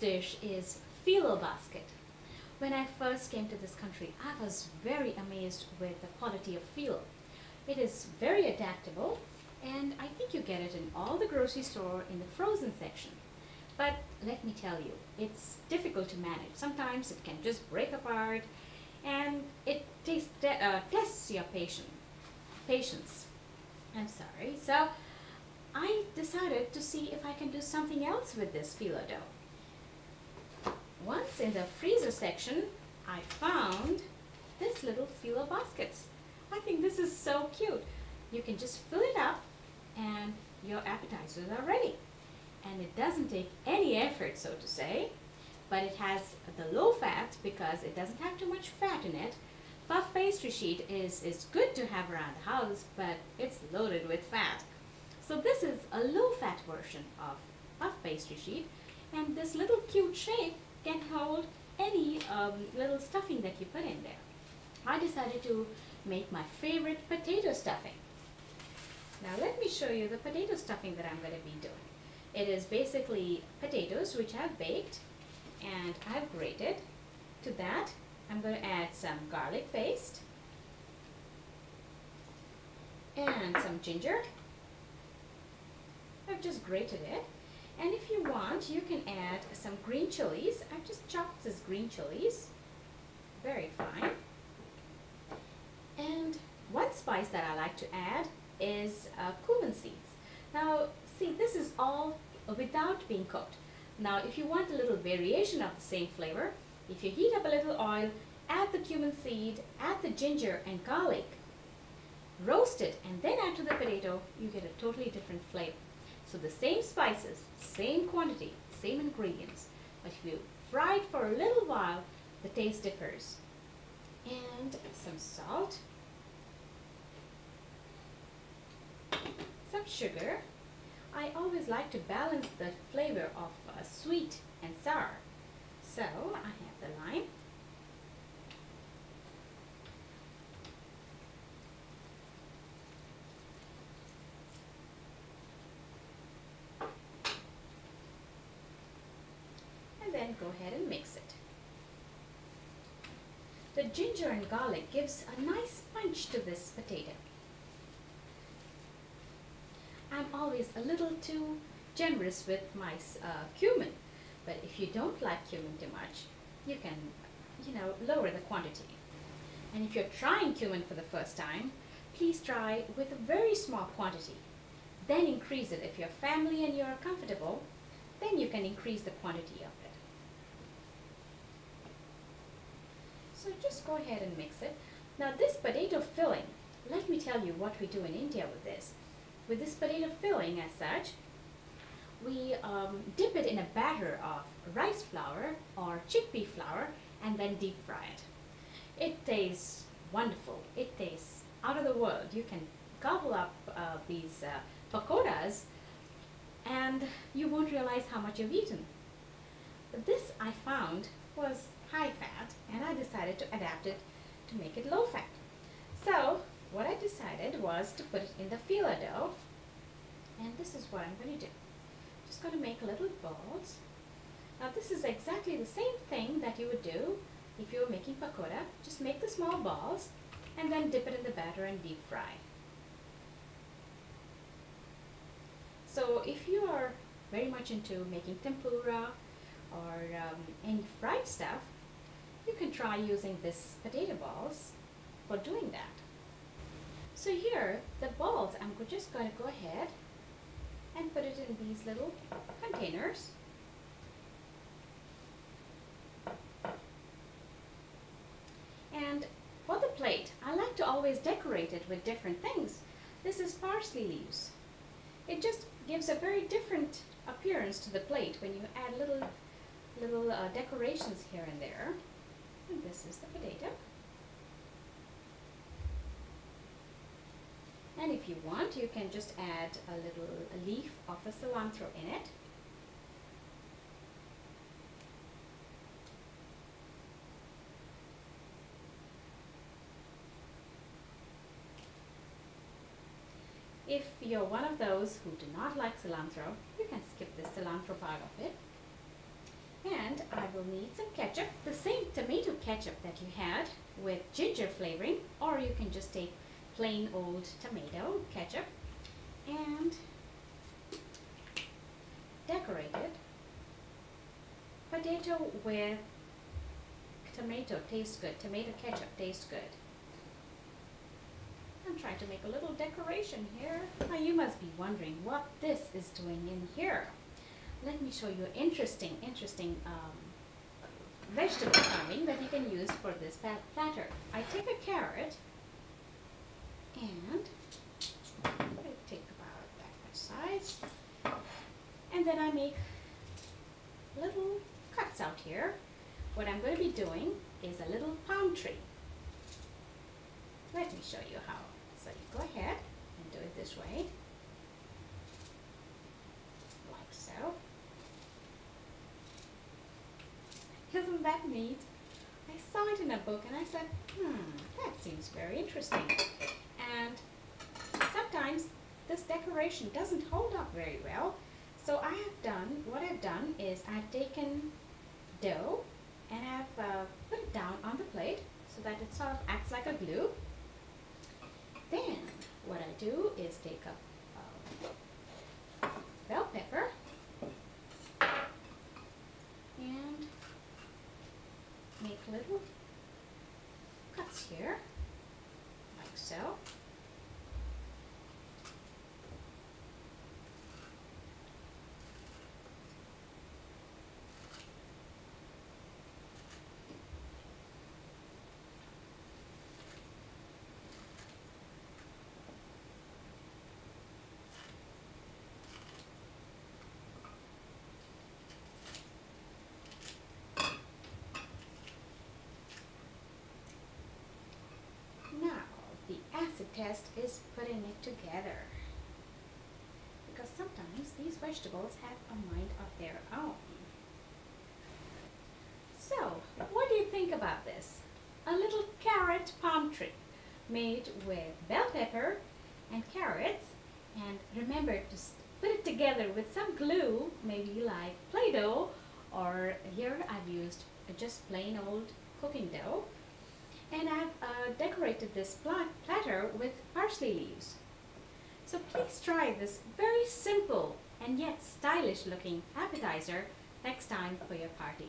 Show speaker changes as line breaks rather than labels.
dish is Phyllo basket. When I first came to this country, I was very amazed with the quality of Phyllo. It is very adaptable, and I think you get it in all the grocery store in the frozen section. But let me tell you, it's difficult to manage. Sometimes it can just break apart, and it tests your patience. I'm sorry. So I decided to see if I can do something else with this Phyllo dough. Once in the freezer section, I found this little Phyllo baskets. I think this is so cute. You can just fill it up and your appetizers are ready. And it doesn't take any effort, so to say, but it has the low fat because it doesn't have too much fat in it. Puff pastry sheet is good to have around the house, but it's loaded with fat. So this is a low fat version of puff pastry sheet, and this little cute shape can hold any little stuffing that you put in there. I decided to make my favorite potato stuffing. Now let me show you the potato stuffing that I'm going to be doing. It is basically potatoes which I've baked and I've grated. To that I'm going to add some garlic paste and some ginger. I've just grated it. And if you want, you can add some green chilies. I've just chopped this green chilies very fine. And one spice that I like to add is cumin seeds. Now see, this is all without being cooked. Now if you want a little variation of the same flavor, if you heat up a little oil, add the cumin seed, add the ginger and garlic, roast it, and then add to the potato, you get a totally different flavor. So the same spices, same quantity, same ingredients, but if you fry it for a little while, the taste differs. And some salt, some sugar. I always like to balance the flavor of sweet and sour. So I have the lime, and then go ahead and mix it. The ginger and garlic gives a nice punch to this potato. I'm always a little too generous with my cumin, but if you don't like cumin too much, you can, lower the quantity. And if you're trying cumin for the first time, please try with a very small quantity. Then increase it. If you're family and you're comfortable, then you can increase the quantity of it. So just go ahead and mix it. Now this potato filling, let me tell you what we do in India with this. With this potato filling as such, we dip it in a batter of rice flour or chickpea flour and then deep fry it. It tastes wonderful. It tastes out of the world. You can gobble up these pakoras and you won't realize how much you've eaten. But this I found was high fat and I decided to adapt it to make it low fat. So what I decided was to put it in the Phyllo dough, and this is what I'm going to do. Just going to make little balls. Now this is exactly the same thing that you would do if you were making pakoda. Just make the small balls and then dip it in the batter and deep fry. So if you are very much into making tempura or any fried stuff, you can try using this potato balls for doing that. So here, the balls, I'm just going to go ahead and put it in these little containers. And for the plate, I like to always decorate it with different things. This is parsley leaves. It just gives a very different appearance to the plate when you add little decorations here and there. And this is the potato. And if you want, you can just add a little leaf of a cilantro in it. If you're one of those who do not like cilantro, you can skip the cilantro part of it. And I will need some ketchup, the same tomato ketchup that you had with ginger flavoring, or you can just take plain old tomato ketchup and decorate it. Potato with tomato tastes good, tomato ketchup tastes good. I'm trying to make a little decoration here. Now you must be wondering what this is doing in here. Let me show you interesting vegetable carving that you can use for this platter. I take a carrot and I take about that much size, and then I make little cuts out here. What I'm going to be doing is a little palm tree. Let me show you how. So you go ahead and do it this way, like so. Isn't that neat? I saw it in a book and I said, that seems very interesting. And sometimes this decoration doesn't hold up very well. So what I've done is I've taken dough and I've put it down on the plate so that it sort of acts like a glue. Then what I do is take a bell pepper and make little cuts here, like so. Acid test is putting it together, because sometimes these vegetables have a mind of their own. So, what do you think about this? A little carrot palm tree made with bell pepper and carrots, and remember to put it together with some glue, maybe like Play-Doh, or here I've used just plain old cooking dough. And I've decorated this platter with parsley leaves. So please try this very simple and yet stylish looking appetizer next time for your party.